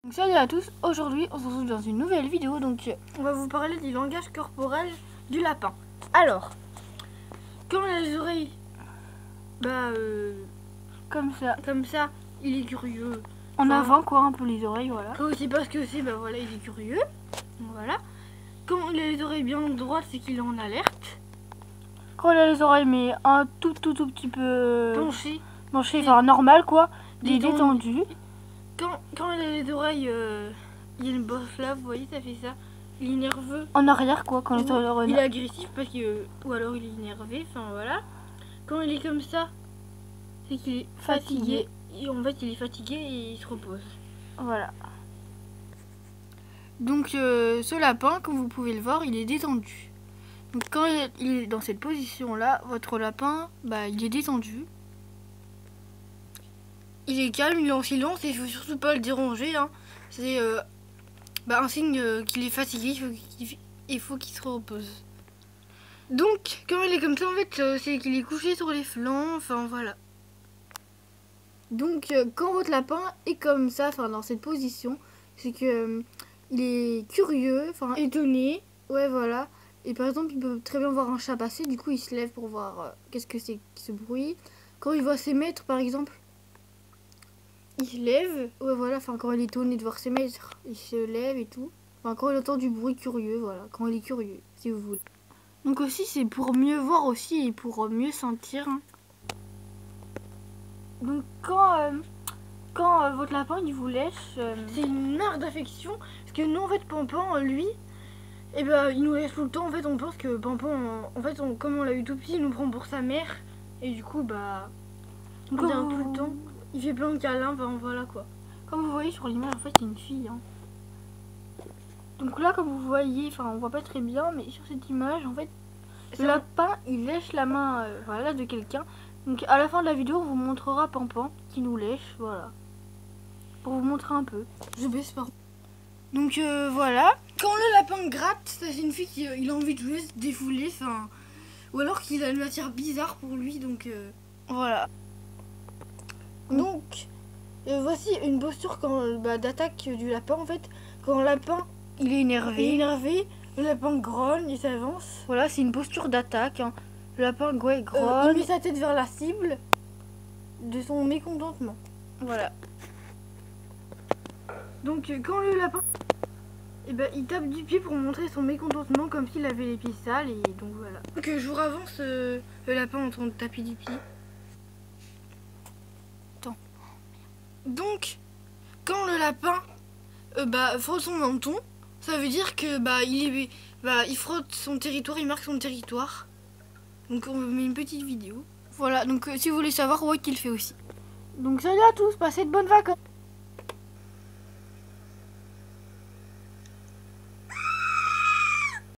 Donc salut à tous, aujourd'hui on se retrouve dans une nouvelle vidéo. Donc on va vous parler du langage corporel du lapin. Alors, quand il a les oreilles comme ça, il est curieux. En avant quoi, un peu les oreilles, voilà. Quand il sait pas ce que c'est, voilà, il est curieux. Voilà. Quand il a les oreilles bien droites, c'est qu'il est en alerte. Quand il a les oreilles mais un tout petit peu penché, enfin normal quoi, il est détendu. Quand il a les oreilles, il y a une bosse là, vous voyez, ça fait ça. Il est nerveux. En arrière quoi, quand les oreilles. Il est agressif parce que, ou alors il est énervé, enfin voilà. Quand il est comme ça, c'est qu'il est fatigué. Et en fait, il est fatigué et il se repose. Voilà. Donc ce lapin, comme vous pouvez le voir, il est détendu. Donc quand il est dans cette position là, votre lapin, il est détendu. Il est calme, il est en silence et il faut surtout pas le déranger. Hein. C'est un signe qu'il est fatigué, il faut qu'il se repose. Donc quand il est comme ça, en fait, c'est qu'il est couché sur les flancs, enfin voilà. Donc quand votre lapin est comme ça, enfin dans cette position, c'est que il est curieux, enfin étonné, ouais voilà. Et par exemple, il peut très bien voir un chat passer, du coup il se lève pour voir qu'est-ce que c'est que ce bruit. Quand il voit ses maîtres par exemple, il se lève, ouais voilà, enfin quand il est étonné de voir ses maîtres, il se lève et tout. Enfin quand il entend du bruit curieux, voilà, quand il est curieux, si vous voulez. Donc aussi c'est pour mieux voir aussi et pour mieux sentir. Hein. Donc quand votre lapin il vous lèche, c'est une marque d'affection, parce que nous en fait Pampan, lui, il nous laisse tout le temps. En fait on pense que Pampan, en fait comme on l'a eu tout petit, il nous prend pour sa mère, et du coup on vient tout le temps. Il fait plein de câlins, voilà quoi. Comme vous voyez sur l'image, en fait c'est une fille. Hein. Donc là comme vous voyez, enfin on voit pas très bien, mais sur cette image en fait, le lapin il lèche la main voilà, de quelqu'un. Donc à la fin de la vidéo on vous montrera Pampan qui nous lèche, voilà. Pour vous montrer un peu. Je baisse pas. Donc voilà. Quand le lapin gratte, c'est une fille qui il a envie de jouer, se défouler, enfin. Ou alors qu'il a une matière bizarre pour lui, donc voilà. Donc voici une posture d'attaque du lapin en fait. Quand le lapin il est énervé, le lapin grogne et s'avance. Voilà, c'est une posture d'attaque. Hein. Le lapin grogne. Il met sa tête vers la cible de son mécontentement. Voilà. Donc quand le lapin, il tape du pied pour montrer son mécontentement comme s'il avait les pieds sales et donc voilà. Donc je vous ravance le lapin en train de taper du pied. Attends. Donc quand le lapin frotte son menton, ça veut dire que il frotte son territoire, il marque son territoire. Donc on met une petite vidéo. Voilà, donc si vous voulez savoir, ouais qu'il fait aussi. Donc salut à tous, passez de bonnes vacances.